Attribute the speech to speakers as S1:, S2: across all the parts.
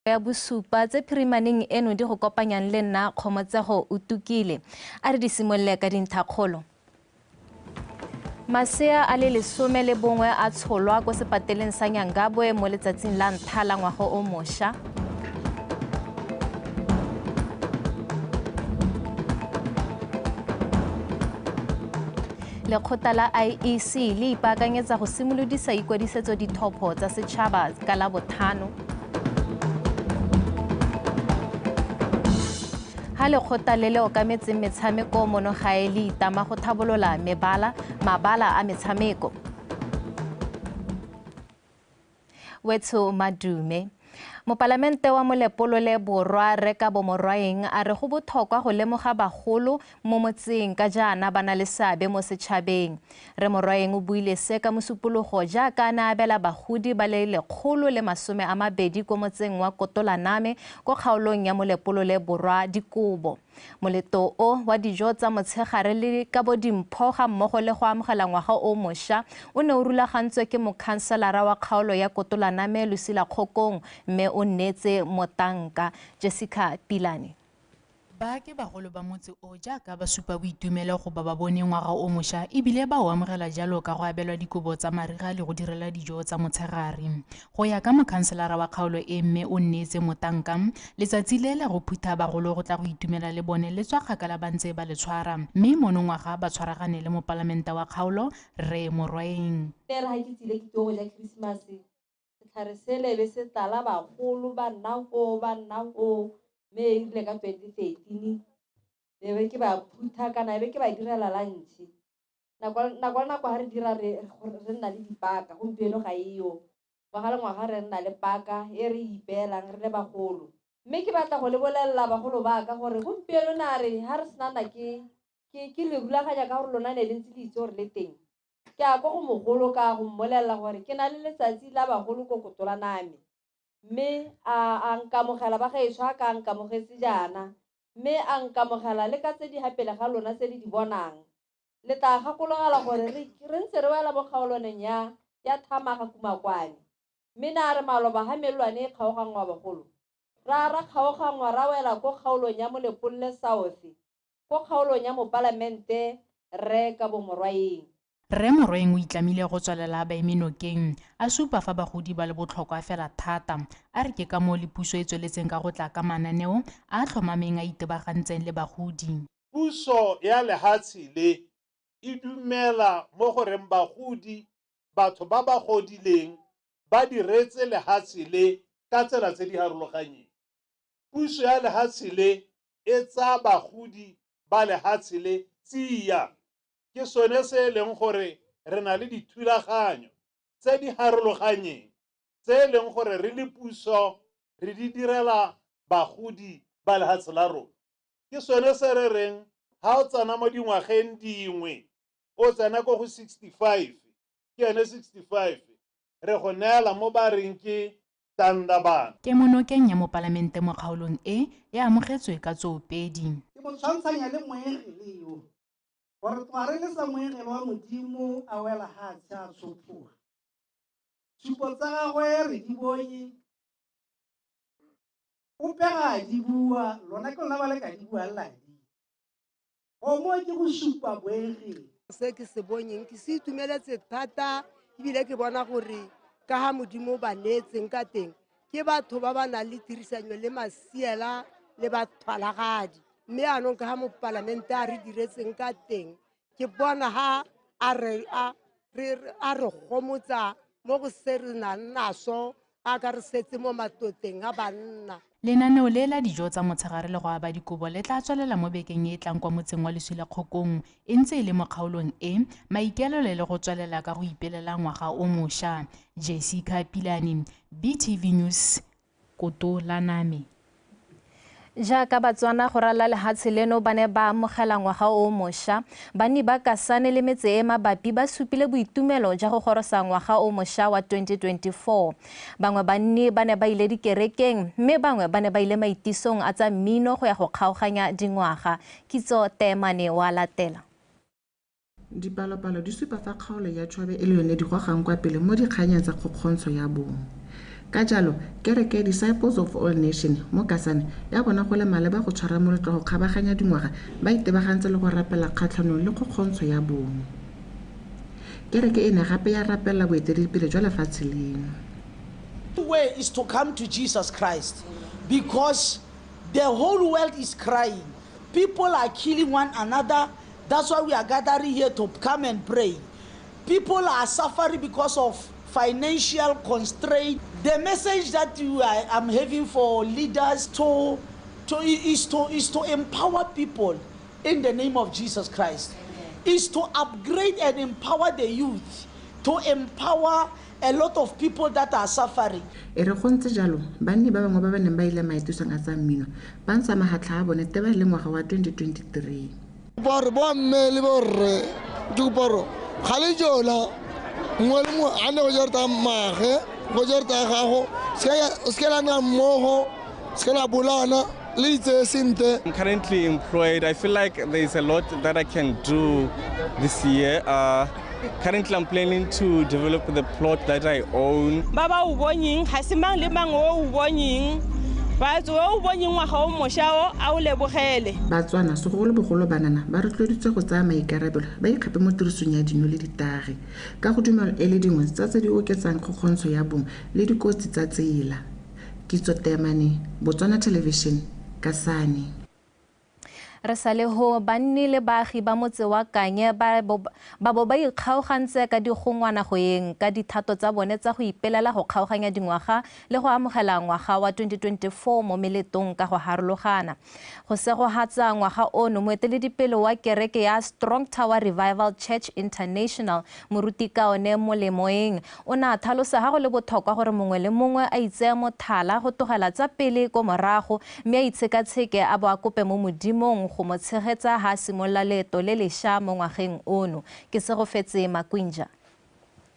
S1: ya BOSUPA tse phirimaneng eno di go kopanyang le nna Kgomotsego o tukile a re di simolle ka dintlhakgolo. Masea a le 11 a tsholwa ko sepateleng sa Nyangabwe mo letsatsing la ntlha la ngwaga o mošwa. Lekgotla la IEC le ipaakanyetsa go simolodisa ikwadisetso dithopo tsa setšhaba ka la botlhano. Ha lekgotla le le okametseng metshameko mono gae le itama go thabolola mabala a metshameko. Wetso madume. Mopalamente wa Molepolole Borwa Reka Bomorwaeng a re go botlhokwa go lemoga bagolo mo motseng ka jaana ba na le seabe mo setšhabeng. Re Morwaeng o buile se ka mosupologo jaaka a ne a abela bagodi ba le 120 ko motseng wa Kotolaname ko kgaolong ya Molepolole Borwa Dikobo. Moleto o wa dijo tsa motshegare le ka bodimpho ga mmogo le go amogela ngwaga o mošwa o ne o rulagantswe ke mokhanselara wa kgaolo ya Kotolaname Lucila Kgokong mme o nnetse motanka Jessica Pilane.
S2: Baake bagolo ba motse o jaaka ba supa boitumelo go ba bone ngwaga o mošwa ebile ba o amogela jalo ka go abelwa dikobo tsa mariga le go direla dijo tsa motshegare. Go ya ka mokhanselara wa kgaolo e mme o nnetse motanka, letsatsi le la go phutha bagolo go tla go itumela le bone le tswa kgakala ba ntse ba le tshwara mme mono ngwaga ba tshwaragane le mopalamenta wa kgaolo Re Morwaeng.
S3: Ha ke tsile ke go ja Christmas setlhare se lebe se tala bagolo ba nnako me ile ka 2013 be ke ba phutha kana be ke ba direla lunch nako ha re dira re nna le dipaka gompieno ga iyo ngwaga re nna le paka e re ipeelang re le bagolo mme ke batla go le bolelela bagolo ba ka gore gompieno na re ha re senana ke le rulaganya ka gore lona ne le ntse le itse gore le teng ke a go mogolo ka go mmolelela gore ke na le letsatsi la bagolo ko Kotolaname mme a nkamogela ba gaetsho a ka nkamogetse jana mme a nkamogela le ka tse di hapele ga lona tse di bonang le tla gakologela gore re ntse re wela mo kgaoloneng ya Thamaga Kumakwane mme na re maloba ha melwane e kgaogangwa bagolo ra kgaogangwa ra wela ko kgaolong ya Molepolole South ko kgaolong ya mopalamente Reka Bomorwaeng.
S2: Re Morwaeng o itlamile go tswalela baemenokeng a supa fa bagodi ba le botlhokwa fela thata a re ke ka mo le puso e tsweletseng ka go tla ka mananeo a tlhomameng a itebagantseng le bagodi.
S4: Puso ya lehatshe le e dumela mo goreng bagodi batho ba ba godileng ba diretse lehatshe le ka tsela tse di harologanyeng. Puso ya lehatshe le e tsa bagodi ba lehatshe le tsia ke sone se leng gore re na le dithulaganyo tse di harologanyeng tse leng gore re le puso re di direla bagodi ba lehatshe la rona. Ke sone se re reng ha o tsena mo dingwageng dingwe o tsena ko go 65 ke yone 65 re go neela mo ba reng ke tandabana.
S2: Ke monokeng ya mopalamente mo kgaolong e amogetswe ka tsoopedi.
S5: Ke mo tshwantshanya le moegele yo gore tware le sa moegele wa modimo a wela ha tsa sophuga supo tsa gagwe re di bonye o pega di bua lona ke lona ba le ka di bua ladi go mo ke go supa boegele
S6: se ke se bonyeng ke se itumeletse thata ebile ke bona gore ka ha modimo ba netseng ka teng ke batho ba ba na le tirisanyo le masiela le bathwalagadi mme anong ka ha mopalamente a re diretseng ka teng ke bona ha a re gomotsa mo go se re nang naso a ka re setse mo matoteng a banna.
S2: Lenaneo le la dijo tsa motshegare le go aba dikobo le tla tswelela mo bekeng e tlang kwa motseng wa Lucila Kgokong e ntse e le mo kgaolong e maikaelelo le go tswelela ka go ipelela ngwaga o mošwa. Jessica Pilane, BTV News, Kotolaname.
S1: Jaaka Botswana go rala lehatshe leno ba ne ba amogela ngwaga o mošwa bani ba Kasane le metse e mabapi ba supile boitumelo ja go gorosa ngwaga o mošwa wa 2024. Bangwe banni ba ne ba ile dikerekeng mme bangwe ba ne ba ile maitisong a tsa mmino go ya go kgaoganya dingwaga. Kitso Temane wa latela.
S7: Dipalopalo di supa fa kgaolo ya Tšhwabe e le yone di gogang kwa pele mo dikganyeng tsa kgokgontsho ya bong. Ka jalo kereke Disciples of All Nation mo Kasane ya bona go le maleba go tshwara moletlo go kgabaganya dingwaga ba itebagantse le go rapela kgatlhanong le kgokgontsho ya bong. Kereke ene gape ya rapela boeteledipele jwa lefatshe leno.
S8: The way is to come to Jesus Christ because the whole world is crying. People are killing one another. That's why we are gathering here to come and pray. People are suffering because of financial constraint. The message that I'm having for leaders is to empower people in the name of Jesus Christ. Is to upgrade and empower the youth, to empower a lot of people that are suffering.
S7: Ere go ntse jalo banni ba bangwe ba ba neng ba ile maitosong a tsa mmino ba ntsha magatla a bone tebe le ngwaga wa 2023.
S9: Bore bo mme le borre ke boro khale jola ngwe le mo ane go jerta mage go jerta gago se la na moho se la bulana le itse sinte.
S10: I'm currently employed. I feel like there's a lot that I can do this year. Currently, I'm planning to develop the plot that I own.
S11: Baba ubonying hasimang limang o ubonying batho o ubonying wa ga o moshao a o lebogele.
S7: Batswana segolo bogolo banana ba rotloeditswe go tsaya maikarabelo ba ikgape mo tirisong ya dino le ditagi ka go dumela e le dingwe tsa tse di oketsang kgokgontsho ya bong le dikotsi tsa tsela. Kitso Temane, Botswana Television, Kasane.
S1: Re sale ho banni le baagi ba motse wa Kanye ba bo ba ikgaogantse ka digongwana go yeng ka dithato tsa bone tsa go ipelela go kgaoganya dingwaga le go amogela ngwaga wa 2024 mo meletong ka go harologana. Go se go hatsa ngwaga ono moeteledipele wa kereke ya Strong Tower Revival Church International moruti ka one molemoeng o na tlhalosa ga go le botlhokwa gore mongwe le mongwe a itseye mothala go togela tsa pele ko morago mme a itshekatsheke a bo a kope mo modimong go mo tshegetsa ha simolla leeto le lesha mo ngwageng ono. Ke se go fetse Makwinja.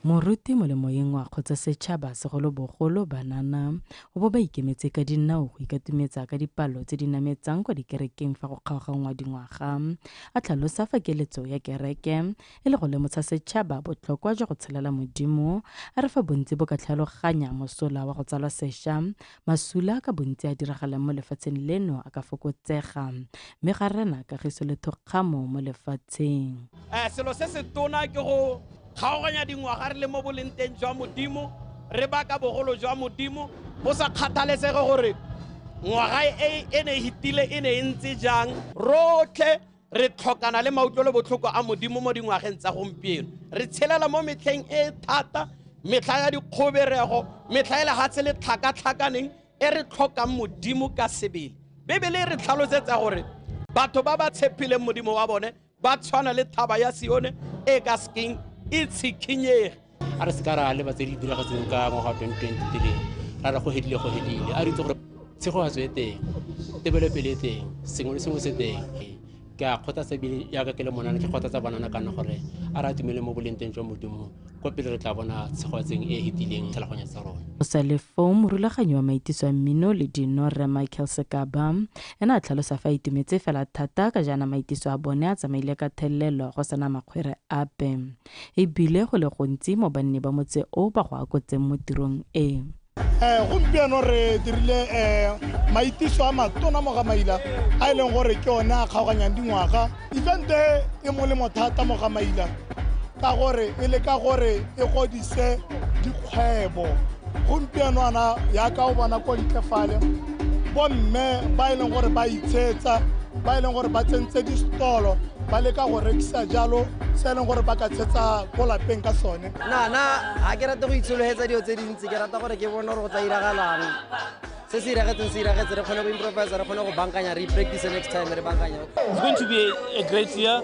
S2: Moruti molemoyeng wa kgotsa setšhaba segolo bogolo banana o bo ba ikemetse ka dinao go ikatumetsa ka dipalo tse di nametsang kwa dikerekeng fa go kgaogangwa dingwaga a tlhalosa fa keletso ya kereke e le go lemosa setšhaba botlhokwa jwa go tshelela modimo a re fa bontsi bo ka tlhaloganya mosola wa go tsalwa sešwa masula ka bontsi a diragalang mo lefatsheng leno a ka fokotsega mme ga rena kagiso le thokgamo mo lefatsheng.
S12: Selo se se tona ke go kgaoganya dingwaga re le mo bolenteng jwa modimo re baka bogolo jwa modimo bo sa kgathalesege gore ngwaga e ne hitile e ne ntse jang rotlhe re tlhokana le mautlwelo botlhoko a modimo mo dingwageng tsa gompieno re tshelela mo metlheng e thata metlha ya dikgoberego metlha e lehatshe le tlhakatlhakaneng e re tlhokang modimo ka sebele bebele re tlhalosetsa gore batho ba ba tshepileng modimo wa bone ba tshwana le thaba ya Sione e ka sking it's kinyege
S13: a re se ka ra le ba tse di diragatseng ka ngwaga 2023 ra ra go hedile a re itse gore tshego a tswe teng tebele pele teng sengwe le sengwe se teng ke a kgotsa bile ya ka ke le monana ke kgotsa banana kana gore a ra tumele mo bolenteng jwa modimo kwa pele re tla bona tshegotseng e hetileng tlhaloganya tsa rona.
S2: O sa le fo morulaganyi wa maitiso a mmino le dino Re Michael Sekaba ena a tlhalosa fa itumetse fela thata ka jana maitiso a bone a tsamaile ka thelelo go sana makgwere ape e bile go le gontsi mo banne ba motse o ba go akotseng mo tirong e.
S9: Gompieno re dirile maitiso a matona mo ga maila a e leng gore ke ona a kgaoganyang dingwaga evente e molemo thata mo ga maila ka gore e le ka gore e godise dikgwebo gompieno ana yaka o bona ko ntlefale bomme ba e leng gore ba itshetsa ba e leng gore ba tsentse distolo ba le ka go rekisa jalo se e leng gore ba ka tshetsa ko lapeng ka sone.
S14: Nna ga ke rate go itshologetsa dio tse dintsi ke rata gore ke bone gore go tsa iragalang se se iragetse re kgone go improvisa re kgone go bankanya re practice next time re bankanya.
S12: It's going to be a great year.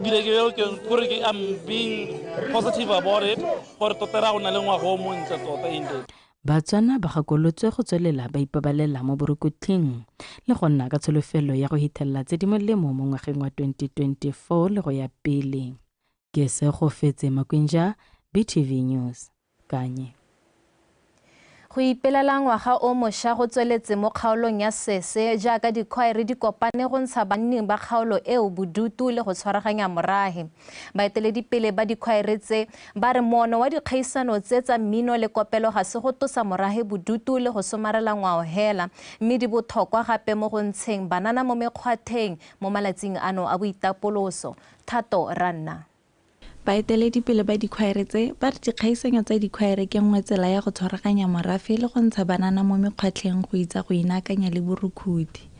S12: I'm being positive about it gore totera go na le ngwaga o montle tota inde.
S2: Batswana ba gakolotswe go tswelela ba ipabalela mo borukutlhing le go nna ka tsholofelo ya go hithelela tse di molemo mo ngwageng wa 2024 le go ya pele. Ke se go fetse Makwinja, BTV News, Kanye.
S1: Go ipelela ngwaga o mošwa go tsweletse mo kgaolong ya Sese jaaka dikhoere di kopane go ntsha banni ba kgaolo eo bodutu le go tshwaraganya morage. Baeteledipele ba dikhoere tse ba re moono wa dikgaisano tse tsa mmino le kopelo ga se go tosa morage bodutu le go somarela ngwao hela, mme di botlhokwa gape mo go ntsheng banana mo mekgwatheng mo malatsing ano a boitapoloso. Thato Ranna.
S15: Baeteledipele ba dikhoere tse ba re dikgaisanyo tsa dikhoere ke nngwe tsela ya go tshwaraganya morafe le go ntsha banana mo mekgwatlheng go itsa go inakanya le borukuthi.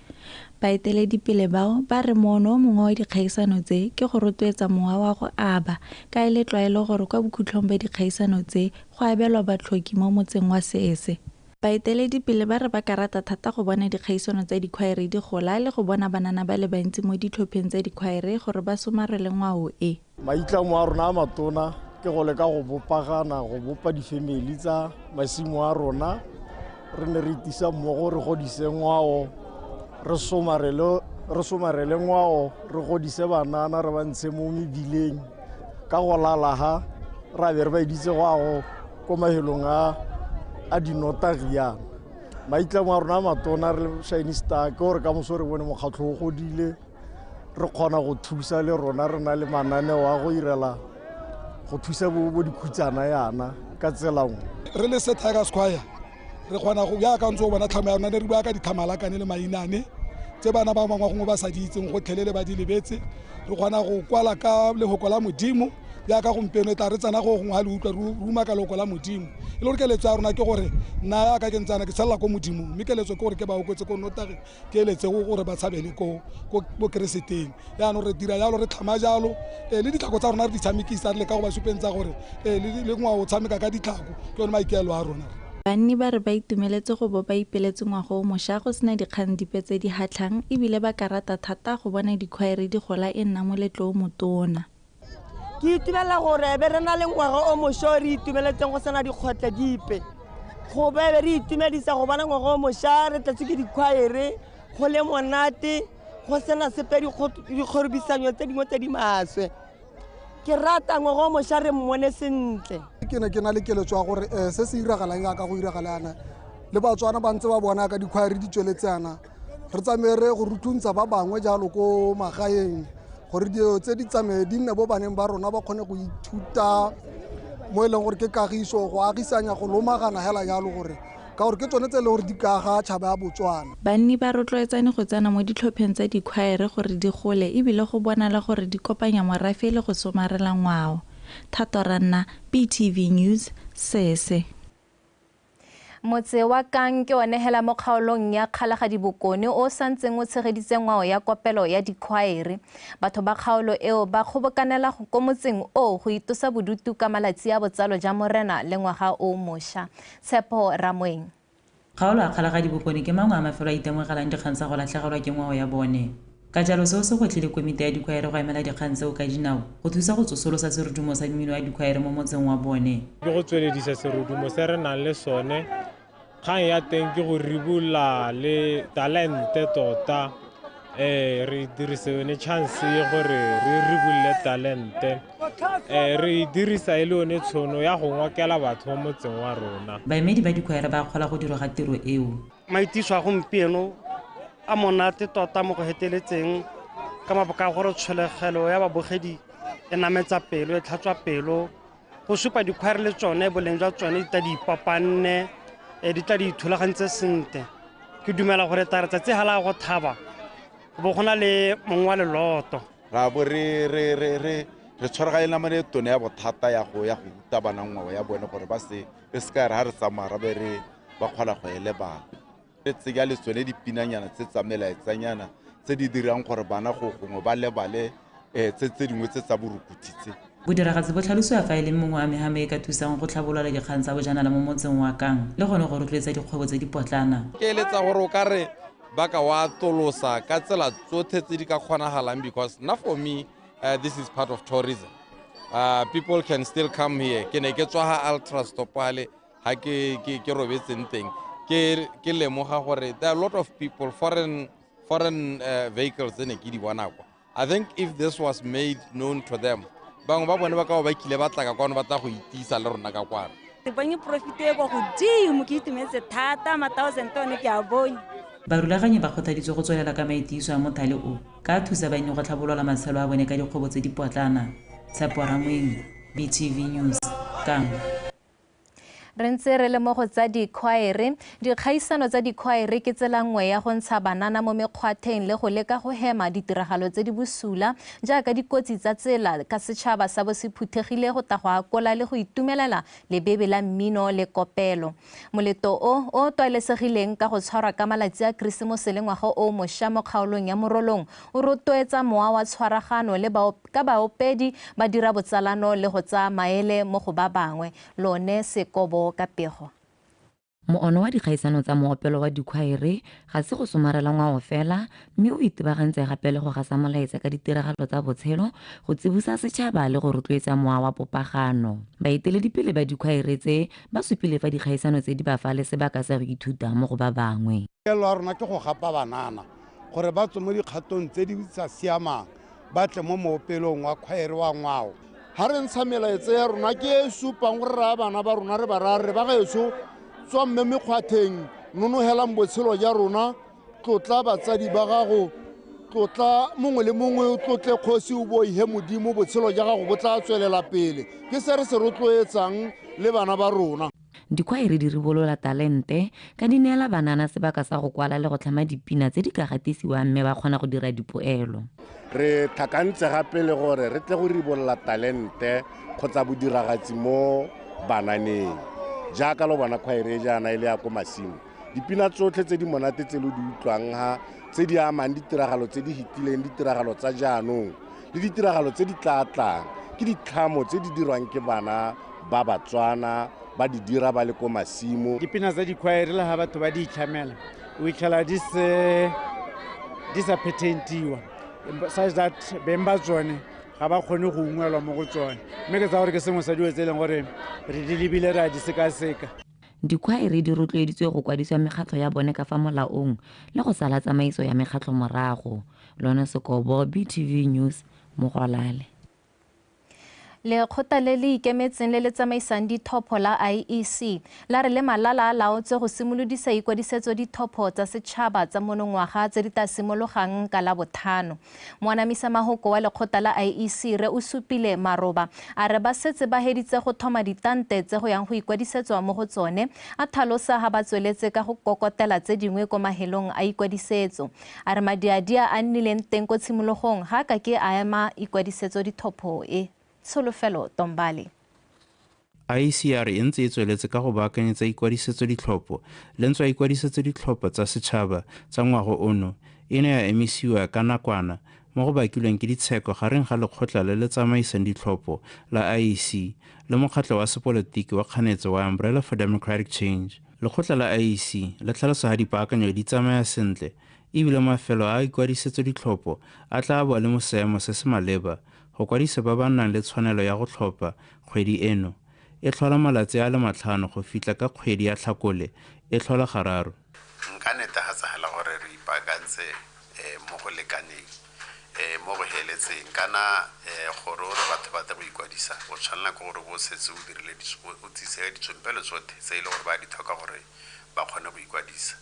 S15: Baeteledipele bao ba re moono o mongwe wa dikgaisano tse ke go rotloetsa mowa wa go aba ka e le tlwaelo gore kwa bokhutlhong ba dikgaisano tse go abelwa batlhoki mo motseng wa Sese. Baeteledipele ba re ba ka rata thata go bona dikgaisano tsa dikhoere di gola le go bona banana ba le bantsi mo ditlhopheng tsa dikhoere gore ba somarele ngwao e.
S16: Maitlamo a rona a matona ke go leka go bopagana go bopa difemeli tsa masimo a rona re ne re itisa mmogo re godise ngwao re somarele ngwao re godise banana re ba ntshe mo mebileng ka go lalaga ra be re ba editse go ko mahelong a dinotagiyana. Maitlamo a rona a matona re le Shiny Star ke gore ka moso re bone mokgatlho o godile re kgona go thusa le rona re na le mananeo a go irela go thusa bo dikhutsana yana ka tsela nngwe.
S9: Re le SETSWANA Choir re kgona go ya ka ntse o bona tlhamo ya rona re bua ka dikhamalakane le mainane tse bana ba bangwe go ba sa di itseng go tlhelele ba di lebetse re kgona go kwala ka lehoko la modimo ya ka gompieno tla re tsana go gongwe ha le utlwa ruma ka lehoko la modimo e le gore keletso ya rona ke gore nna ya ka ke ntsana ke tsalla ko modimo mme keletso ke gore ke ba oketse ko notagi ke eletse gore ba tshabele ko kereseteng yaanong re dira jalo re tlhama jalo le ditlhako tsa rona re di tshamekisa re le ka go ba supentsa gore le ngwao o tshameka ka ditlhako ke yone maikaelo a rona.
S15: Banni ba re ba itumeletse go bo ba ipeletse ngwaga o mošwa go sena dikgang dipe tse di hatlhang ebile ba ka rata thata go bona dikhoere di gola e nna moletlo o motona.
S6: Ke itumela gore be re na le ngwaga o mošwa re itumeletseng go sena dikgotle dipe go be re itumedisa go bona ngwaga o mošwa re tletse ke dikhoere go le monate go sena sepe dikgorobisanyo tse dingwe tse di maswe. Ke rata ngwaga o mošwa re mmone sentle.
S9: Ke ne ke na le keletso ya gore se se iragalang ya ka go iragalana le Botswana ba ntse ba bona ka dikhoere di tsweletsana re tsamere go rutuntsa ba bangwe jalo ko magaeng gore dio tse di tsamaye di nne bo baneng ba rona ba kgone go ithuta mo e leng gore ke kagiso go agisanya go lomagana hela jalo gore ka gore ke tsone tse le gore di kaga tšhaba ya Botswana.
S15: Banni ba rotloetsane go tsena mo ditlhopheng tsa dikhoere gore di gole ebile go bonala gore di kopanya morafe le go somarela ngwao. Thato Ranna, BTV News, Sese.
S1: Motse wa Kang ke one hela mo kgaolong ya Kgalagadibokone o santseng o tshegeditse ngwao ya kopelo ya dikhoere. Batho ba kgaolo eo ba kgobokanela go motseng o go itosa bodutu ka malatsi a botsalo ja morena le ngwaga o mošwa. Tshepo Ramoeng.
S17: Kgaolo ya Kgalagadibokone ke mangwe a mafelo a itemogelang dikgang tsa go latlhegelwa ke ngwao ya bone. Ka jalo seo se gotlhile komite ya dikhoere go emela dikgang tseo ka dinao go thusa go tsosolosa serodumo sa mmino wa dikhoere mo motseng wa bone.
S18: Ke go tsweledisa serodumo se re nang le sone kgang ya teng ke go ribolla le talente tota re dirisa yone chance ye gore re ribolle talente re dirisa e le yone tshono ya go ngwakela batho mo motseng wa rona.
S17: Baemedi ba dikhoere ba kgola go dira ga tiro eo.
S19: Maitiso a gompieno a monate tota mo go heteletseng ka mabaka a gore tsholegelo ya babogedi e nametsa pelo e tlhatswa pelo go supa dikhoere le tsone boleng jwa tsone di tla di ipapanne di tla di ithulagantse sentle. Ke dumela gore taretsa tse hala go thaba bo gona le mongwe wa leloto
S20: ra bo re tshwaraganya mane tone ya bothata ya go ruta bana ngwao ya bone gore ba se ska re ha re tsamaya ra be re ba kgola go ele bana re tsega le tsone dipinanyana tse tsamelaetsanyana tse di dirang gore bana go gongwe ba lebale tse dingwe tse tsa borukuthitse.
S17: Bodiragatsi bo tlhalosiwa fa e le mongwe wa megame e ka thusang go tlhabolola dikgang tsa bojanala mo motseng wa Kang le gone go rotloetsa dikgwebo tse di potlana.
S21: Ke eletsa gore o ka re ba ka wa tolosa ka tsela tsotlhe tse di ka kgonagalang because now for me this is part of tourism. People can still come here. Ke ne ke tswa ha Ultra Stop hale ha ke robetseng teng ke lemoga gore there are a lot of people foreign vehicles ne ke di bona kwa. I think if this was made known to them bangwe ba bone ba ka ba kile ba tla ka kwano ba tla go itisa le rona ka kwano
S3: ke bone profit e go godimo ke itumetse thata ma 1000 tone ke a bone.
S17: Barulaganyi ba kgothaditswe go tswelela ka maitiso a mothale o ka thusa bannye go tlhabolola matshelo a bone ka dikgwebo tse di potlana. Tseporamweng, BTV News, Kang.
S1: Re ntse re le mo go tsa dikhoere dikgaisano tsa dikhoere ke tsela nngwe ya go ntsha banana mo mekgwatheng le go leka go hema ditiragalo tse di busula jaaka dikotsi tsa tsela ka setšhaba sa bo se phuthegile go ta go akola le go itumelela lebebe la mmino le kopelo. Moleto o tlwaelesegileng ka go tshwarwa ka malatsi a Keresemose le ngwaga o mošwa mo kgaolong ya Morolong o rotloetsa mowa wa tshwaragano le ka baopedi ba dira botsalano le go tsaya maele mo go ba bangwe. Lone Sekobo ka pego.
S22: Moono wa dikgaisano tsa moopelo wa dikhoere ga se go somarela ngwao fela mme o itebagantse gape le go gasa molaetsa ka ditiragalo tsa botshelo go tsibosa setšhaba le go rotloetsa mowa wa popagano. Baeteledipele ba dikhoere tse ba supile fa dikgaisano tse di ba fa le sebaka sa go ithuta mo go ba bangwe.
S23: Kelo a rona ke go gapa banana gore ba tswe mo dikgatong tse di sa siamang ba tle mo moopelong wa khoere wa ngwao. Ha re ntsha melaetsa ya rona ke e supang gore ra bana ba rona re ba rare ba gaetso tswa mme mekgwatheng nonohelang botshelo ja rona tlotla batsadi ba gago tlotla mongwe le mongwe tlotle kgosi o boihe modimo botshelo ja gago bo tla tswelela pele ke se re se rotloetsang le bana ba rona.
S22: Dikhoere di ribolola talente ka di neela banana sebaka sa go kwala le go tlhama dipina tse di ka gatisiwang mme ba kgona go dira dipoelo.
S23: Re tlhakantse gape le gore re tle go ribolola talente kgotsa bodiragatsi mo bananeng jaaka lo bona khoere jaana ile ya ko masimo. Dipina tsotlhe tse di monate tse lo di utlwang ha tse di amang ditiragalo tse di hitileng ditiragalo tsa jaanong le ditiragalo tse di tlatlang ke ditlhamo tse di dirwang ke bana ba Botswana ba di dira ba le ko masimo.
S24: Dipina tsa dikhoere le ha batho ba di itlhamela o itlhela di sa patentiwa such that beng ba tsone ga ba kgone go ungwelwa mo go tsone mme ke tsa gore ke sengwe sa dilo tse e leng gore re di lebile re a di sekaseka.
S22: Dikhoere di rotloeditswe go kwadisiwa mekgatlho ya bone ka fa molaong le go sala tsamaiso ya mekgatlho morago. Lone Sekobo, BTV News, Mogolale.
S1: Lekgotla le le ikemetseng le le tsamaisang dithopho la IEC la re le malala a laotse go simolodisa ikwadisetso dithopho tsa setšhaba tsa monongwaga tse di ta simologang ka la botlhano. Moanamisa mahoko wa lekgotla la IEC re o supile Maroba a re ba setse ba heditse go thoma ditante tse go yang go ikwadisetswa mo go tsone a thalosa ga ba tsweletse ka go kokotela tse dingwe ko mahelong a ikwadisetso. A re madiadia a nnileng teng ko tshimologong ga ka ke a ema ikwadisetso dithopho e. Solofelo Tombali.
S25: IEC e ntse e tsweletse ka go baakanyetsa ikwadisetso ditlhopho le ntse a ikwadisetsa ditlhopho tsa setšhaba tsa ngwago ono e ne ya emisiwa ka nakwana mo go bakilweng ke ditsheko gareng ga lekgotla le le tsamaisang ditlhopho la IEC le mokgatlho wa sepolotiki wa kganetso wa Umbrella for Democratic Change. Lekgotla la IEC le tlhalosa ga dipaakanyo di tsamaya sentle ebile mafelo a ikwadisetso ditlhopho a tla boa le mo seemo se se maleba go kwadisa ba ba nang le tshwanelo ya go tlhopha. Kgwedi eno e tlhola malatsi a le 5 go fitlha ka kgwedi ya Tlhakole e tlhola gararo.
S26: Nka netegatsagela gore re ipaakantse mo go lekaneng mo go heletseng kana gore batho ba tla go ikwadisa o tshwanela ke gore bo setse o dirile o tsise ditsompelo tsotlhe tse e le gore ba di tlhoka gore ba kgone go ikwadisa.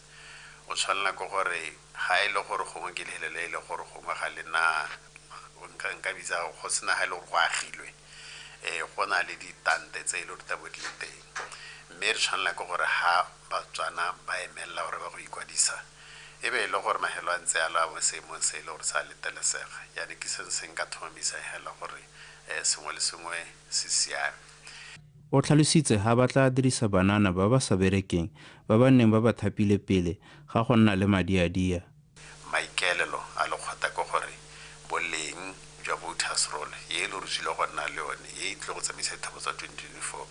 S26: O tshwanela ke gore ga e le gore gongwe ke lehele le gore gongwe ga le na nka bitsa go sena ga e le gore go agilwe go na le ditante tse e le gore tabo di le teng mme re tshwanela ke gore ga Batswana ba emelela gore ba go ikwadisa e be e le gore mahelo a ntse a la mo seemong se e le gore sa letelesega yaane ke se nka thomamisa hela gore sengwe le sengwe se siame.
S25: O tlhalositse ga ba tla dirisa banana ba ba sa berekeng ba ba neng ba ba thapile pele ga go nna le madiadia.
S26: Maikaelelo a lekgotla ke gore boleng jwa voters roll ye le re tsile go nna le yone ye tle go tsamaisa dithopo tsa 2024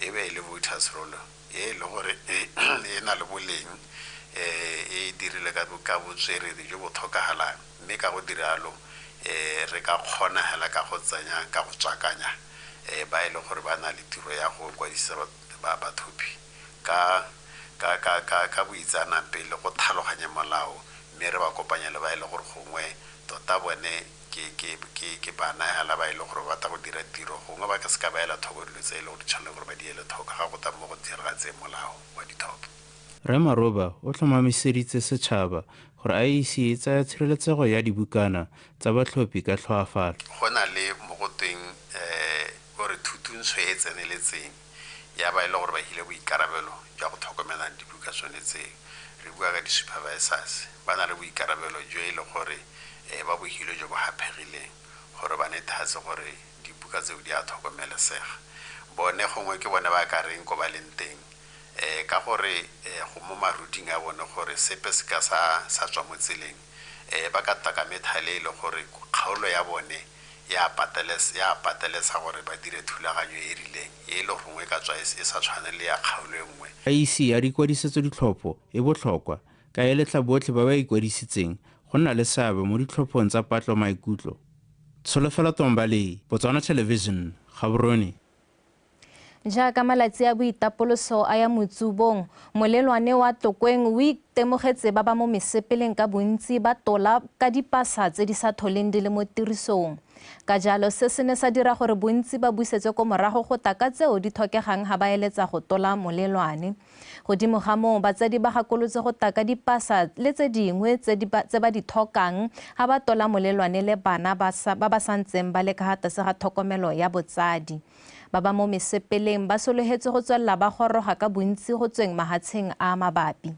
S26: e be le voters roll ye le gore e na le boleng e dirile ka botswerere jo bo tlhokagalang mme ka go diralo re ka kgona hela ka go tsanya ka go tswakanya ba e le gore ba na le tiro ya go kwadisa ba bathopi ka boitseanape le go tlhaloganya molao mme re ba kopanya le ba e le gore gongwe tota bone ke ke bana hala ba ile gore ba ta go dira tiro gongwe ba ka se ka ba ela thoko dilo tse e le gore tshwanetse gore ba di ele thoko ga go ta mo go diragatse molao wa dithoto.
S25: Re Maroba o tlhomamiseditse setšhaba gore IEC e tsaya tshireletsego ya dibukana tsa batlhophi ka tlhoafalo.
S26: Go na le mo go tweng gore thutuntsho e tseneletseng ya ba ile gore ba hile boikarabelo jwa go tlhokomela dibuka tshwanetseng. Re bua ka di-supervisors ba na le boikarabelo jo e le gore ba bohilo jo bo hapegileng gore ba netefatse gore dibuka tseo di a tlhokomelesega. Bone gongwe ke bone ba ka reng ko ba leng teng ka gore go mo maruting a bone gore sepe se ka sa tswa mo tseleng ba ka taka methale le gore kgaolo ya bone ya patelesa gore ba dire thulaganyo e rileng e le gongwe ka tswa e sa tshwane le ya kgaolo e nngwe.
S25: IEC ya dikwadisetso ditlhopho e botlhokwa ka eletla botlhe ba ba ikwadisitseng go nna le seabe mo ditlhophong tsa patlo maikutlo. Tsholofelo Tombale, Botswana Television, Gaborone.
S1: Jaaka malatsi a boitapoloso a ya motsubong, molelwane wa Tokweng o itemogetse ba ba mo mesepeleng ka bontsi ba tola ka dipasa tse di sa tlholeng di le mo tirisong. Ka jalo se se ne sa dira gore bontsi ba busetse ko morago go taka tseo di tlhokegang ga ba eletsa go tola molelwane. Godimo ga moo batsadi ba gakolotse go taka dipasa le tse dingwe tse ba di tlhokang ga ba tola molelwane le bana ba ba santseng ba le ka tlase ga tlhokomelo ya botsadi. Ba ba mo mesepeleng ba sologetse go tswelela ba goroga ka bontsi go tsweng mahatsheng a mabapi.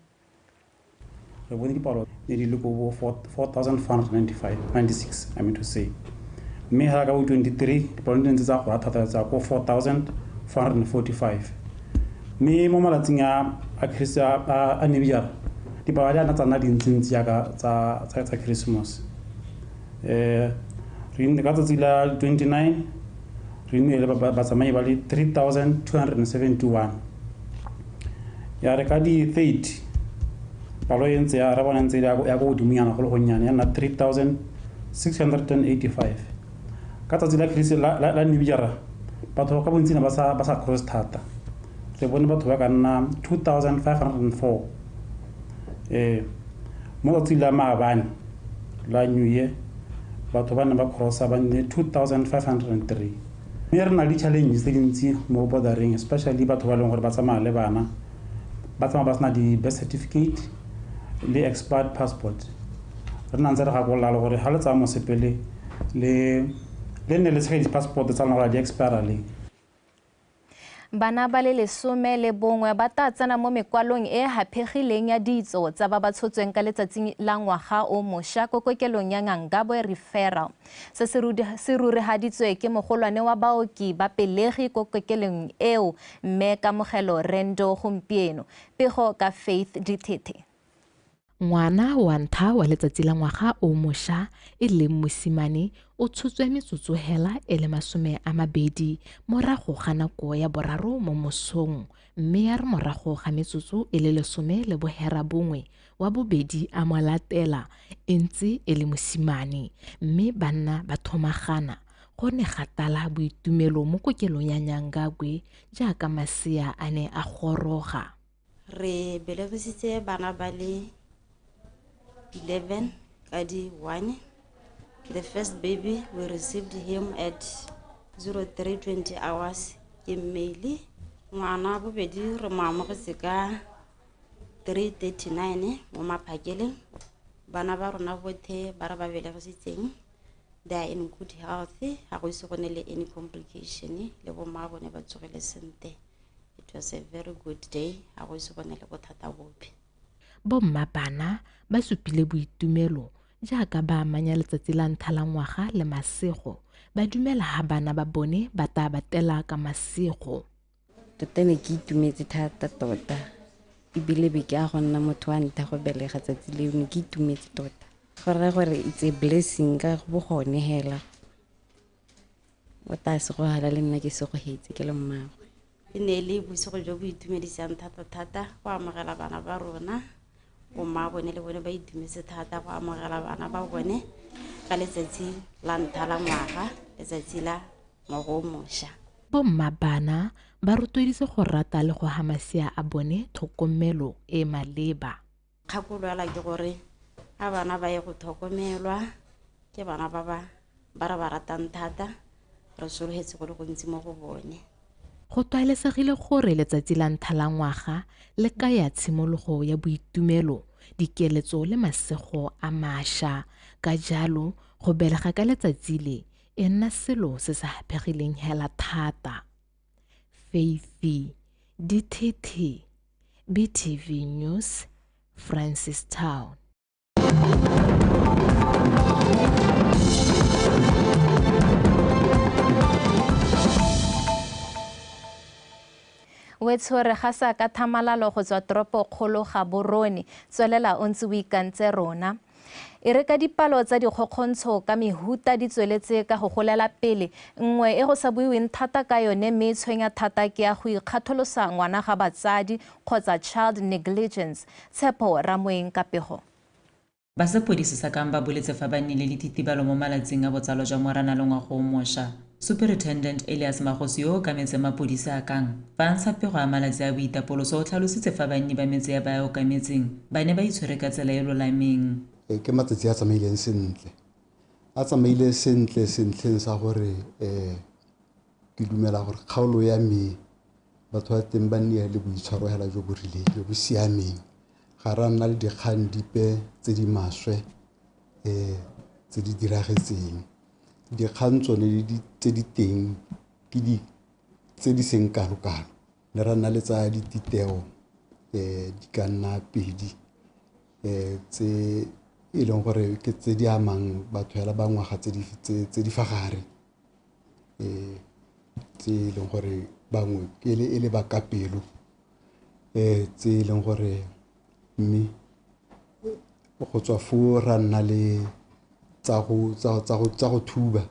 S4: Re bone dipalo ne di le go 4,496 I mean to say. Mme ha ka 23 dipalo di ntse tsa go thata tsa go 4,445. Mme mo malatsing a Christmas a Nebijara dipalo di ana tsana di ntse ya ka tsa Christmas. Re ne ka tsatsi la 29 re ne ba tsamaya ba le 3,271. Ya re ka di 30 palo e ntse ya re bona ntse ya go godimonyana go le gonyane ya nna 3,685. Ka tsatsi la Christmas la Nebijara batho ka bontsi ba sa cross thata. Re bone batho ba ka nna 2,504. Mo tsatsi la Maabane la New Year batho ba ne ba crossa ba nne 2,503. Mme re na le challenges tse dintsi mo bordering, especially batho ba leng gore ba tsamaya le bana ba tsamaya ba sena di-birth certificate le expired passport. Re na ntse re gakolola le gore ga le tsaya mosepele le nne le tshege di-passport tsa lona gore di expire le.
S1: Bana ba le 11 ba tla tsena mo mekwalong e hapegileng ya ditso tsa ba ba tshotsweng ka letsatsi la ngwaga o mošwa ko kokelong ya Ngangabwe referral. Se se rurihaditswe ke mogolwane wa baoki ba pelegi ko kokelong eo mme Kamogelo Rendo gompieno. Pego ka Faith Ditete.
S2: Ngwana wa ntlha wa letsatsi la ngwaga o mošwa e leng mosimane o tshotswe metsotso hela e le 20 morago ga nako ya boraro mo mosong mme ya re morago ga metsotso e le 10 le bohera bongwe wa bobedi a molatela e ntse e le mosimane mme banna ba thomagana go ne gatala boitumelo mo kokelong ya Nyangagwe jaaka masea a ne a goroga.
S5: Re belegisitse bana ba le 11 kadi 1. The first baby we received him at 03:20 hours ke male. Ngwana bobedi re mo amogetse ka 3:39 mo maphakele. Bana ba rona bothe ba re ba belegisitseng they are in good health ha go se gone le any complication le bo ma bone ba tsogele sente. It was a very good day ha go se gone le bothata bope.
S2: Bomma bana ba supile boitumelo jaaka ba amanya letsatsi la ntlha la ngwaga le masego ba dumela ha bana ba bone ba ta batela ka masego.
S7: Tota ne ke itumetse thata tota ebile be ke a go nna motho wa ntlha go belega tsatsi leo ne ke itumetse tota gore it's a blessing ka go bogone hela o ta se go hala le nna ke se go hetse ke le mmagwe.
S5: E ne le bosigo jo bo itumedisang thata go amogela bana ba rona o ma bone le bone ba itumetse thata go amogela bana ba bone ka letsatsi la ntlha la ngwaga letsatsi la ngwaga o mošwa.
S2: Bomma bana ba rotloeditse go rata le go hamasia a bone tlhokomelo e maleba.
S5: Kgakolo ya ke gore a bana ba ye go tlhokomelwa ke bana ba ba ba re ba ratang thata re sologetse go le gontsi mo go bone.
S2: Go tlwaelesegile gore letsatsi la ntlha la ngwaga le kaya tshimologo ya boitumelo, dikeletso le masego a mašwa. Ka jalo go belega ka letsatsi le e nna selo se se hapegileng hela thata. Faithy DTT, BTV News, Francistown.
S1: Wetso re gasa ka thamalalo go tswa toropo kgolo Gaborone tswelela o ntse o ikantse rona. E re ka dipalo tsa dikgokgontsho ka mehuta di tsweletse ka go golela pele, nngwe e go sa buiweng thata ka yone mme tshwenya thata ke ya go ikgatholosa ngwana ga batsadi kgotsa child negligence. Tshepo Ramoeng ka pego.
S17: Ba sepodisi sa kang ba boletse fa ba nnile le ditibalo mo malatsing a botsalo jwa Moranang le ngwaga o mošwa. Superintendent Elias Magosi yo ka metse mapodisi a kang fa ntsha pego a malatsi a boitapoloso o tlhalositse fa banni ba metse ya ba ka metseng ba ne ba itshwere ka tsela e lolameng.
S8: Ke matsatsi a tsamaileng sentle. A tsamaile sentle sa gore ke dumela gore kgaolo ya me batho ba teng ba nne le boitshwaro hela jo bo rileng jo bo siameng. Ga ra nna le dikgang dipe tse di maswe tse di diragetseng. Dikgang tsone tse di teng ke tse di seng kalo-kalo. Ne ra nna le tsa dititeo di ka nna pedi tse e leng gore ke tse di amang batho hela ba ngwaga tse di fa gare. Tse e leng gore bangwe ke e le ba kapelo tse e leng gore mme go tswa fo ra nna le tsa go thuba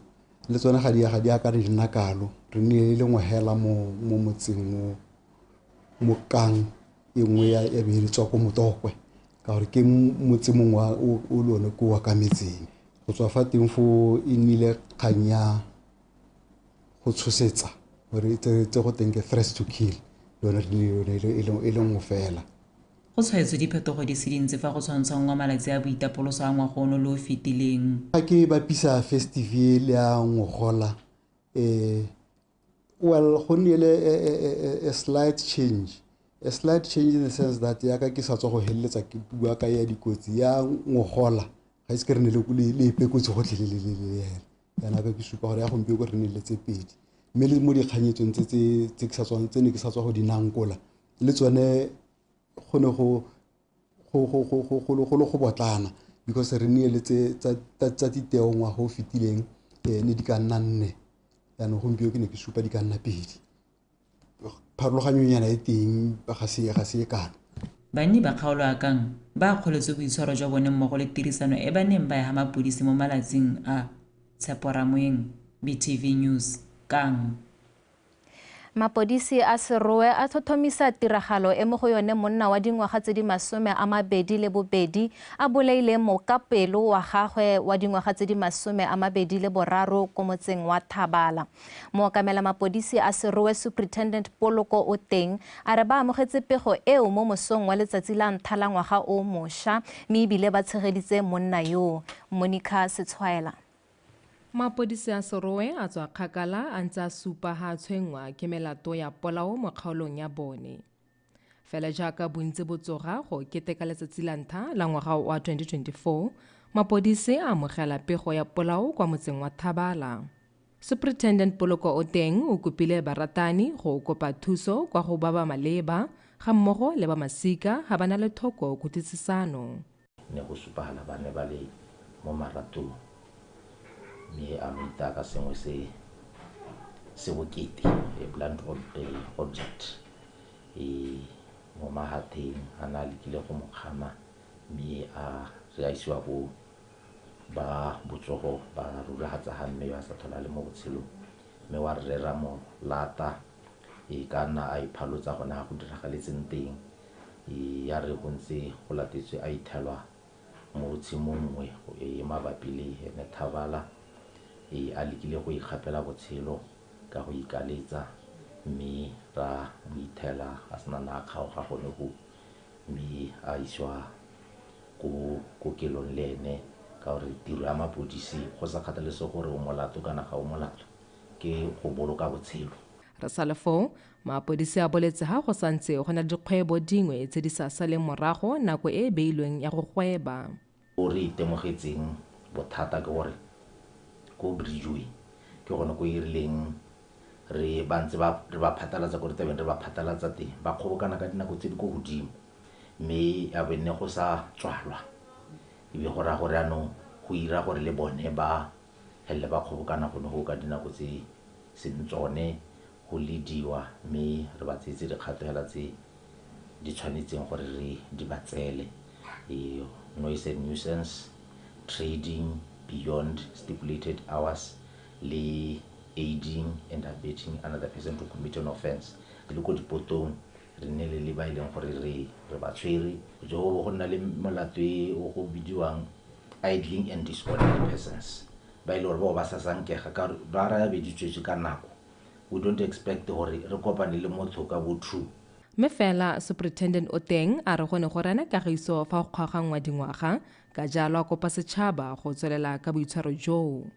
S8: le tsone ga di aka di nna kalo. Re ne le ngwe hela mo motseng mo kang e nngwe ya be le tswa ko Motokwe ka gore ke motse mongwe o lone ko wa ka metseng. Go tswa fa teng fo e nnile kgang ya go tshosetsa gore tse go teng ke threats to kill lone e le ngwe fela.
S17: Go tshwaetswe diphetogo di se dintsi fa go tshwantshangwa malatsi a boitapoloso a ngwaga ono le o fetileng.
S8: Ga ke bapisa festival ya ngogola well go nnile a slight change in the sense that ya ka ke sa tswa go heleletsa ke bua ka ya dikotsi ya ngogola ga se ke re ne le ipekotse go tlelelele yana ka ke supa gore ya gompieno go re ne le tse pedi mme le mo dikganyetsong tse ke sa tswang tse ne ke sa tswa go dinankola le tsone go ne go botlana because re ne le tsa diteo ngwa go fitileng ne di ka nna nne yana gompieno ke ne ke supa di ka nna pedi. Pharologanyo nyana e teng ga se kalo.
S17: Banni ba kgaolo a kang ba kgoletse boitshwaro jwa bone mmogo le tirisano e ba neng ba ya ga mapodisi mo malatsing a. Tshepo Ramoeng, BTV News, Kang.
S1: Mapodisi a Serowe a thothomisa tiragalo e mo go yone monna wa dingwaga tse di 22 a boleile mokapelo wa gagwe wa dingwaga tse di 23 ko motseng wa Thabala. Mookamela mapodisi a Serowe Superintendent Poloko o teng a re ba amogetse pego eo mo mosong wa letsatsi la ntlha la ngwaga o mošwa mme ebile ba tshegeditse monna yo. Monica SETSWANA.
S10: Mapodisi a Serowe a tswa kgakala a ntse a supa ha tshwengwa ke melato ya polao mo kgaolong ya bone. Fela jaaka bontsi bo tsoga go keteka letsatsi la ntlha la ngwaga wa 2024, mapodisi a amogela pego ya polao kwa motseng wa Thabala. Superintendent Poloko o teng o kopile baratani go kopa thuso kwa go ba maleba ga mmogo le ba masika ga bana le thoko go titsisano.
S11: Ne go supagala ba ne ba le mo maratong mme a moita ka sengwe se bokete blunt object mo mahatheng a na lekile go mokgama mme a re a isiwa go ba botsogo ba rulagatsa ga mme ba sa thola le mo botshelong mme wa rera mo lata ka nna a iphalotsa gona ga go diragaletseng teng ya re go ntse go latetswe a ithelwa mo tshimong nngwe mabapi le ene Thabala a lekile go ikgapela botshelo ka go ikaletsa mme ra boithela a sena na kgaoga gone go mme a iswa ko kelong le ene ka gore tiro ya mapodisi go sa kgathalese gore o molato kana ga o molato ke go boloka botshelo.
S10: Re sa le foo mapodisi a boletse ga go santse go na le dikgwebo dingwe tse di sa saleng morago nako e e beilweng ya go gweba.
S11: O re itemogetseng bothata ke gore ko Bridgeway ke gone ko irileng re bantse re ba phatalatsa gore tabeng re ba phatalatsa teng ba kgobokana ka dinako tse di ko godimo mme ya benne go sa tswalwa ebe go raya gore anong go ira gore le bone ba helele ba kgobokana gone go ka dinako tse seng tsone go lediwa mme re ba tsetse dikgato hela tse di tshwanetseng gore re di ba tsele noise and nuisance, trading beyond stipulated hours, le aiding and abetting another person to commit an offense. Le ko dipotong re ne le ba ileng gore re ba tshwere jo go nna le molato o go bidiwang idling and disorderly persons ba ile gore ba sa sankega ka ba ra ya beditswe ka nako. We don't expect gore re kopane le motho ka bothu.
S10: Mme fela Superintendent Oteng a re gone go rena kagiso fa go kgagangwa dingwaga ka jalo a kopa setšhaba go tswelela ka boitshwaro joo.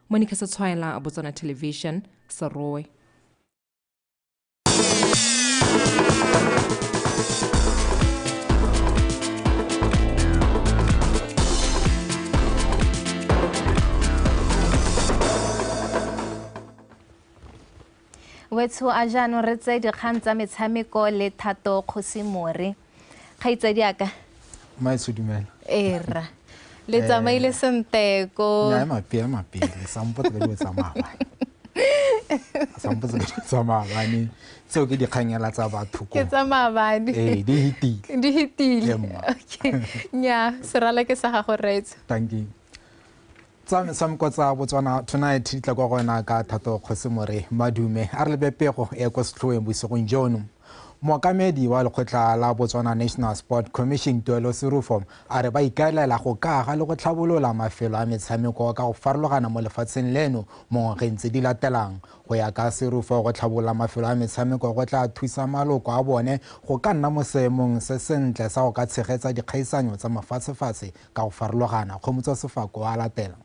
S10: Monica SETSWANA, Botswana Television, Serowe.
S1: Wetso a jaanong re tse dikgang tsa metshameko le Thato Kgosimore. Kgaitsadi aka
S6: Maitsebeng.
S1: Era. Le tsamaile sente ko.
S6: Ya mapele sampo tse di tsamaya. Sampo tse di tsamaya ni tseo ke dikganyela tsa batho ko.
S1: Ke tsamaya bane.
S6: Di hitile.
S1: Okay. Nya, serala ke sa gago retso.
S6: Thank you. Metshameko tsa Botswana tonight di tla kwa gona ka Thato Kgosimore madume a re lebepego e kwa setlhoeng bosigong jono. Mokamedi wa lekgotla la Botswana National Sport Commission Tuelo Serufo a re ba ikaelela go kaga le go tlhabolola mafelo a metshameko ka go farologana mo lefatsheng leno mo ngwageng tse di latelang. Go ya ka Serufo go tlhabolola mafelo a metshameko go tla thusa maloko a bone go ka nna mo seemong se sentle sa go ka tshegetsa dikgaisanyo tsa mafatshefatshe ka go farologana. Kgomotso Sefako a latela.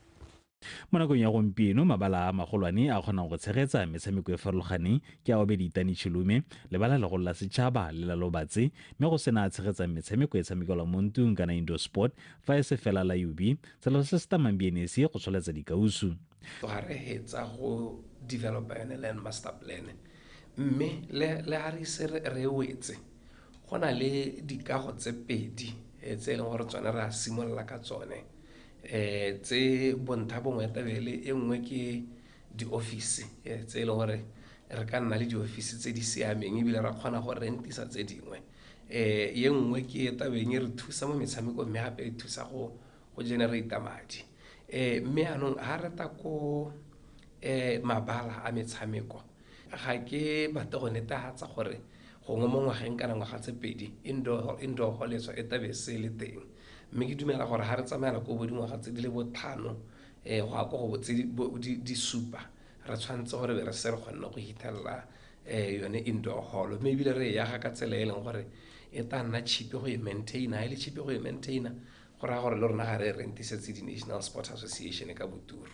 S9: Mo nakong ya gompieno mabala a magolwane a kgonang go tshegetsa metshameko e farologaneng ke a Obeditani Chilume lebala le go la setšhaba le la Lobatse mme go sena tshegetsa metshameko e tshamekelwa mo ntung kana indoor sport fa e se fela la UB tsela se se tamang BNC go tsholetsa dikausu
S12: ga re hetsa go developa yone land master plan mme le ha re se re wetse go na le dikago tse pedi tse leng gore tsone re a simolola ka tsone tse bonta bongwe tabele e nngwe ke di office tse le gore re ka nna le di office tse di siameng ebile ra kgona go rentisa tse dingwe ye nngwe ke tabeng re thusa mo metshameko mme gape e thusa go generate madi mme anong ha re ta ko mabala a metshameko ga ke batle go netefatsa gore gongwe mo ngwageng kana ngwaga tse pedi indoor hall e tabe se le teng mme ke dumela gore ha re tsamaela ko bodingwaga tse di le botlhano go a go botse di supa re tshwantse gore be re se re kgonne go hitlhelela yone indoor hall mme ebile re yaga ka tsela e leng gore e tla nna cheap go e maintaina ha e le cheap go e maintaina go raya gore le rona ga re rentisetse di-National Sport Association ka boturu.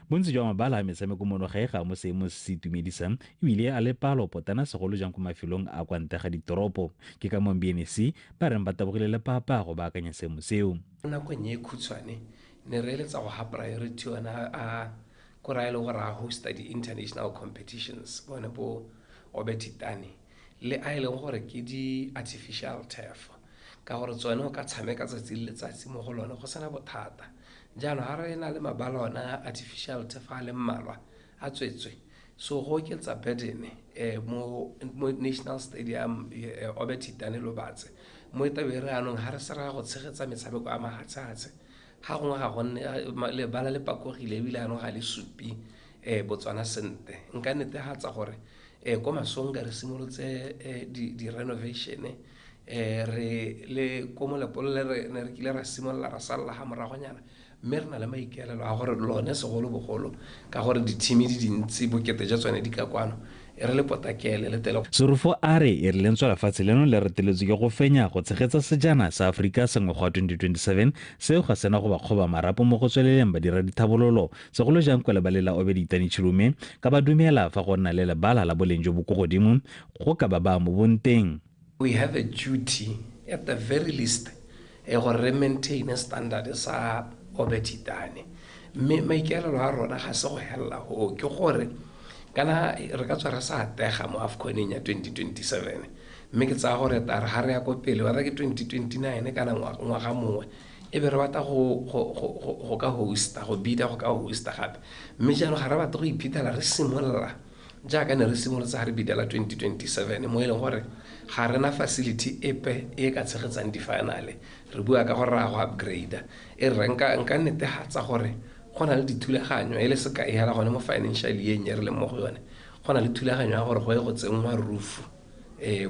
S9: bontsi jwa mabala a metshameko mono ga e ga mo seemo se se itumedisang ebile a le palo potana segolo jang ko mafelong a kwa ntle ga ditoropo ke ka mong BNC ba reng ba tabogile le papa go baakanya seemo seo.
S12: Nakong e khutshwane ne re eletsa go ha priority yona a go raya le gore a hosta di-international competitions bone bo Obeditani le a e leng gore ke di-artificial turf ka gore tsone o ka tshameka tsatsi le letsatsi mo go lone go sena bothata. Jalo ha re na le mabala ona artificial turf a le mmalwa a tswetswe so go oketsa burden mo National Stadium Obeditani Lobatse mo etabe re anong ha re se ra go tshegetsa metshameko a mahatshatse ha gongwe ga gonne le bala le pakogile ebile anong ga le supi Botswana sente nka netefatsa gore ko masonga re simolotse di renovation re le ko molepolo le ne re kile ra simolla ra salla ha moragonyana mme re na le maikaelelo a gore lone segolo bogolo ka gore di-team di dintsi bokete jwa tsone di ka kwano re le potakele le tele.
S9: Sorofo a re e rileng tswalafatshe leno le reteletswe ke go fenya go tshegetsa sejana sa Aforika sa ngwaga wa 2027 seo ga sena go ba kgoba marapo mo go tsweleleng badira dithabololo segolo jang kwa lebaleng la Obeditani Chilume ka ba dumela fa go nna le lebala la boleng jo bo go godimo go ka ba mo bonteng.
S12: We have a duty at the very least go maintain a standard sa Obeditani. Mme maikelelo a rona ga se go hella ho ke gore kana re ka tswa re sa tega mo AFCON ya 2027 mme ke tsa gore ta re ha re ya go pele wa ke 2029 kana ngwaga mongwe e be re batla go ka hosta go bida go ka hosta gape mme jalo ga re batla go iphitela re simolla jaaka ne re simolotse ha re bidela 2027 mo e leng gore ga rena facility epe e ka tshegetsang di finale re bua ka gore ra go upgrade e re nka netehatsa gore go na le dithulaganyo e le seka e hela gone mo financial year e re le mo go yone go na le thulaganyo ya gore go ye go tsengwa roof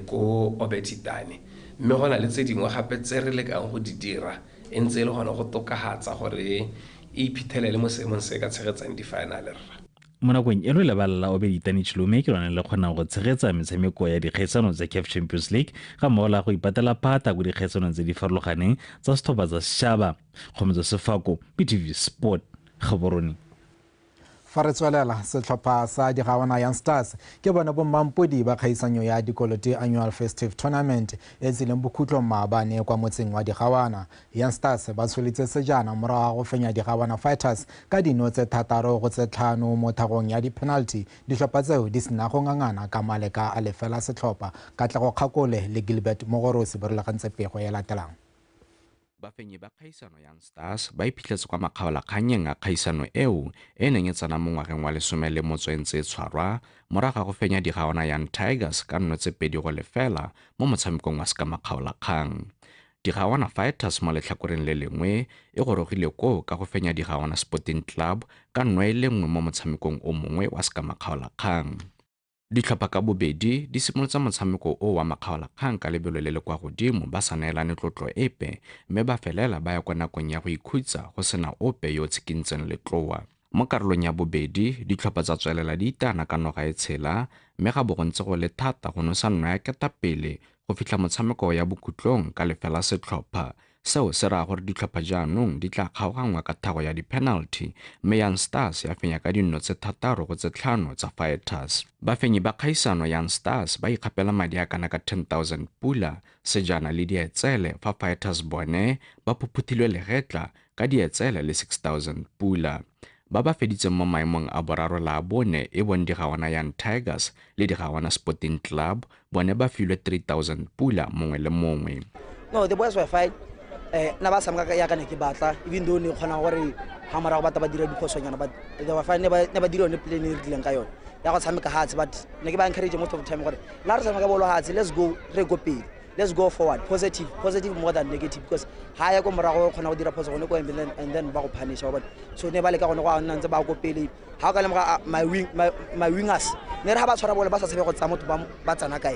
S12: ko Obeditani mme go na le tse dingwe gape tse re lekang go di dira e ntse e le gone go tokahatsa gore e iphitlhelele mo seemong se ka tshegetsang di finale rra.
S9: Mo nakong eno lebala la Obeditani Chilume ke lone le kgonang go tshegetsa metshameko ya dikgaisano tsa CAF Champions League ga mmogo la go ipatela phata go dikgaisanong tse di farologaneng tsa sethopa tsa setšhaba. Kgomotso Sefako, BTV Sport, Gaborone.
S6: Fa re tswelela setlhopha sa Dikgang Young Stars ke bona bommampodi ba kgaisanyo ya Dikolote Annual Festive Tournament e tsileng bokhutlo maabane kwa motseng wa Dikgawana. Young Stars ba tsholitse sejana morago go fenya Dikgawana Fighters ka dino tse 3-5 mo thagong ya di-penalty. Ditlhopha tseo di sena go ngangana ka maleka a lefela setlhopha Katlego Kgakole le Gilbert Mogorosi ba rulagantse pego ya latelang.
S13: Bafenyi ba kgaisano Young Stars ba iphitlhetse kwa makgaolakganyeng a kgaisano eo e neng e tsena mo ngwageng wa 11 tshwarwa morago go fenya Dikgawana Young Tigers ka nno tse 2-0 mo motshamekong wa sekamakgaolakgang. Dikgawana Fighters mo letlhakoreng le lengwe e gorogile ko ka go fenya Dikgawana Sporting Club ka nno e lengwe mo motshamekong o mongwe wa sekamakgaolakgang. Ditlhopha ka bobedi di simolotsa motshameko o wa makgaolakgang ka lebelo le le kwa godimo ba sa neelane tlotlo epe mme ba felela ba ya kwa nakong ya go ikhutsa go sena ope yo tshikintseng letloa. Mo karolong ya bobedi ditlhopha tsa tswelela di itana ka noga e tshela mme ga bo go ntse go le thata go nosa nno ya ketapele go fitlha motshameko ya bokhutlong ka lefela setlhopha. Seo se raya gore ditlhopha jaanong di tla kgaoganngwa ka thago ya di-penalty mme Young Stars ya fenya ka dinno tse 3-5 tsa Fighters. Bafenyi ba kgaisano Young Stars ba ikgapela madi a kana ka 10,000 pula sejana le dietsele fa Fighters bone ba phuphuthilwe legetla ka dietsele le 6,000 pula. Ba ba feditseng mo maemong a boraro la bone e bone Dikgawana Young Tigers le Dikgawana Sporting Club bone ba filwe 3,000 pula mongwe le mongwe.
S14: No, the boys were fine. Na ba samka ya kana ke batla even though ne khona gore ha mara go batla ba dira diphosonyana but they were fine ne ba dira one plan e rileng ka yone ya go tshameka hatsi but ne ke ba encourage most of the time gore la re tshameka bolo hatsi let's go pele let's go forward positive more than negative because ha ya go mara go khona go dira phoso go ne go and then ba go punish ba so ne ba le ka gone go a nna ntse ba go pele ha ka le my wingers ne re ha ba tshwara bolo ba sa tsebe go tsa motho ba tsana kae.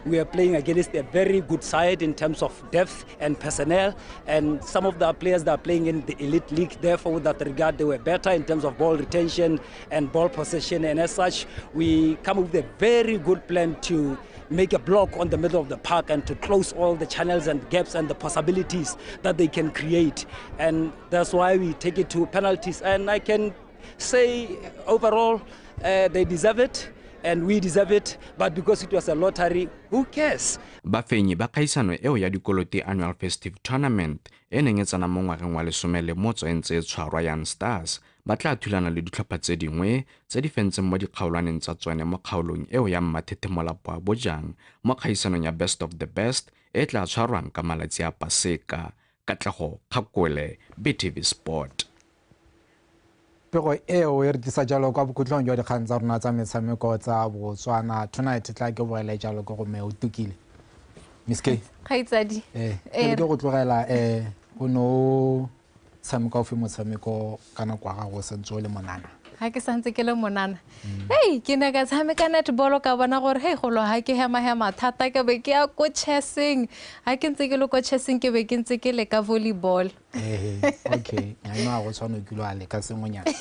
S15: We are playing against a very good side in terms of depth and personnel, and some of the players that are playing in the elite league, therefore with that regard they were better in terms of ball retention and ball possession, and as such we come up with a very good plan to make a block on the middle of the park and to close all the channels and gaps and the possibilities that they can create, and that's why we take it to penalties, and I can say overall they deserve it. And we deserve it, but because it was a lottery, who cares?
S13: Bafenyi ba kgaisano eo ya Dikolote Annual Festive Tournament e neng e tsena mo ngwageng wa 11 tshwarwa Young Stars ba tla thulana le ditlhopha tse dingwe tse di fentseng mo dikgaolwaneng tsa tsone mo kgaolong eo ya Mmathethemolapo a Bojang mo kgaisanong ya Best of the Best e tla tshwarwang ka malatsi a Paseka. Katlego Kgakole, BTV Sport.
S6: Pego eo e re disa jalo kwa bokhutlong jwa dikgang tsa rona tsa metshameko tsa Botswana tonight tla ke boela jalo go me o tukile Miss K
S1: Khaitsadi
S6: ke go tlogela go no tshameka o fe motshameko kana kwa ga go sentse le monana
S1: ha ke santse ke le monana hey ke ne ka tshameka netball ka bona gore hey go lo ha ke hema thata ke be ke ya ko chessing ha ke ntse ke le ko chessing ke be ke ntse ke le ka volleyball
S6: okay ya no go tshwana ke lo ale ka sengonyana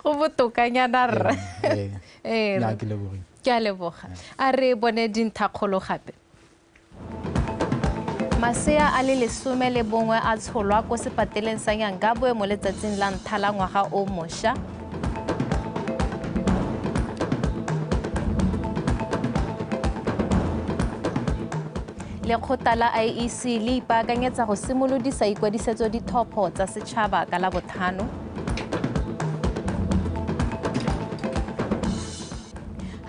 S1: go botokanyana rra
S6: ya ke le bogile
S1: Ke a leboga. A re bone dinthakgolo gape. Masea a le 11 a tsholwa ko sepateleng sa Nyangabwe mo letsatsing la ntlha la ngwaga o mošwa. Lekgotla la IEC le ipaakanyetsa go simolodisa ikwadisetso dithopo tsa setšhaba ka la botlhano.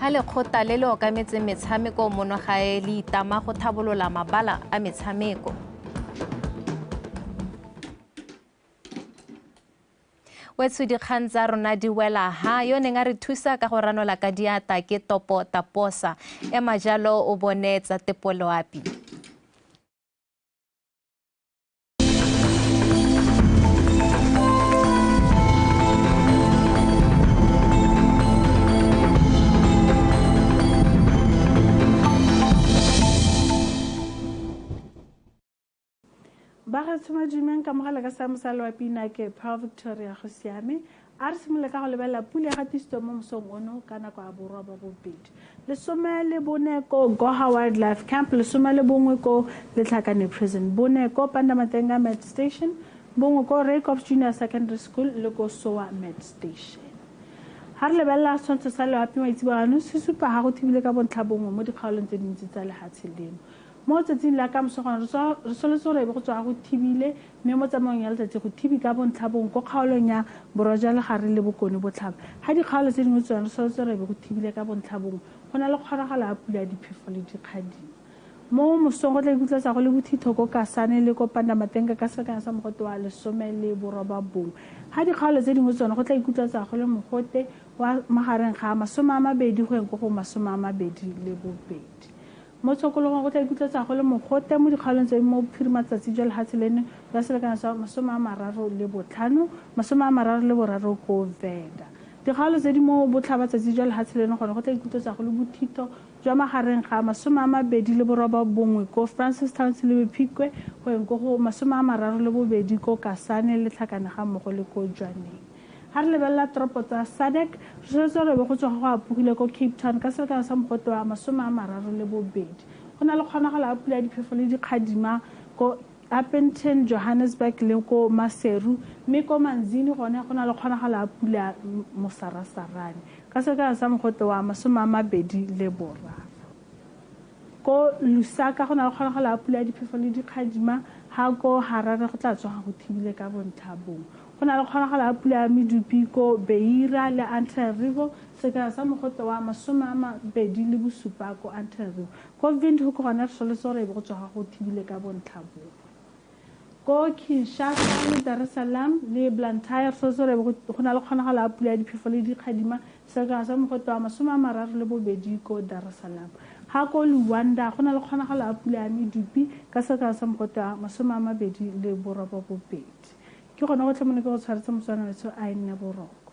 S1: Ha lekgotla le le okametseng metshameko mono gae le itama go thabolola mabala a metshameko. Wetso dikgang tsa rona di wela ha yo neng a re thusa ka go ranola ka diata ke Topo Taposa e majalo o bone tsa tepolo api.
S3: Ba ga tsoma dumeng ka mogala ka sa mosalo wa pina ke Paul Victoria go siame a re simole ka go lebella pula ga tisto mo mosong ono ka nako a borwa ba bobedi le somele bone ko Goha Wildlife Camp le somele bongwe ko Letlhakane Prison bone ko Pandamatenga Med Station bongwe ko Raycops Junior Secondary School le ko Soa Med Station ha re lebella tshwantsho sa leapi maitsebagano se supa ga go thibile ka bontlha bongwe mo dikgaolong tse dintsi tsa lehatshe leno mo tsatsing la ka mosogana re soletse gore go tswa go thibile mme mo tsamaong ya letsatsi go thibi ka bontlhabong ko kgaolong ya borwa le gare le bokone botlhaba ha dikgaolo tse dingwe tsone re soletse gore go thibile ka bontlhabong go na le kgonagalo ya pula diphefo le dikgadimo mo mosong go tla ikutletsa go le bothitho ko Kasane le ko Pandamatenga ka selekano sa mogote wa 11 ha dikgaolo tse dingwe tsone go tla ikutletsa go le mogote wa magareng ga 20 go eng go 22 mo tshokolong go tla ikutletsa go le mogote mo dikgaolong tse mo phirimatsatsi jwa lehatshe leno la selekano sa 35 33 ko Venda dikgaolo tse di mo botlhabatsatsi jwa lehatshe leno gone go tla ikutletsa go le bothitho jwa magareng ga 21 ko Francistown le Phikwe go eng go 32 ko Kasane le Tlhakane ga mmogo le ko Jwaneng ha re lebella tropo tsa SADC re tsore go tswa go apogile ko Cape Town ka selekano sa mogote wa 32 go na le kgonagalo ya pula diphefo le dikgadima ko Appleton Johannesburg le ko Maseru mme ko Manzini gone go na le kgonagalo ya pula mo Sarasarane ka selekano sa mogote wa 23 ko Lusaka go na le kgonagalo ya pula diphefo le dikgadima ha ko Harare go tla tswa go thibile ka bontlhabong go na le kgonagalo ya pula ya medupi ko Beira le Antananarivo selekano sa mogote wa 27 ko Antananarivo ko Windhoek gona re soletse gore go tswa go thibile ka bontlhabong ko Kinshasa le Dar es Salaam le Blantyre soletse go na le kgonagalo ya pula ya diphefo le dikgadima selekano sa mogote wa 32 ko Dar es Salaam ha ko Luanda go na le kgonagalo ya pula ya medupi ka selekano sa mogote wa 28 ke gona go tlamone ke go tshwaretse motswana wetso a nne boroko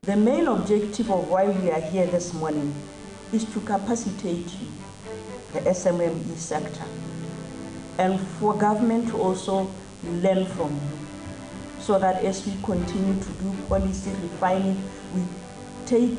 S16: The main objective of why we are here this morning is to capacitate you, the SMME sector, and for government to also learn from you, so that as we continue to do policy refining, we take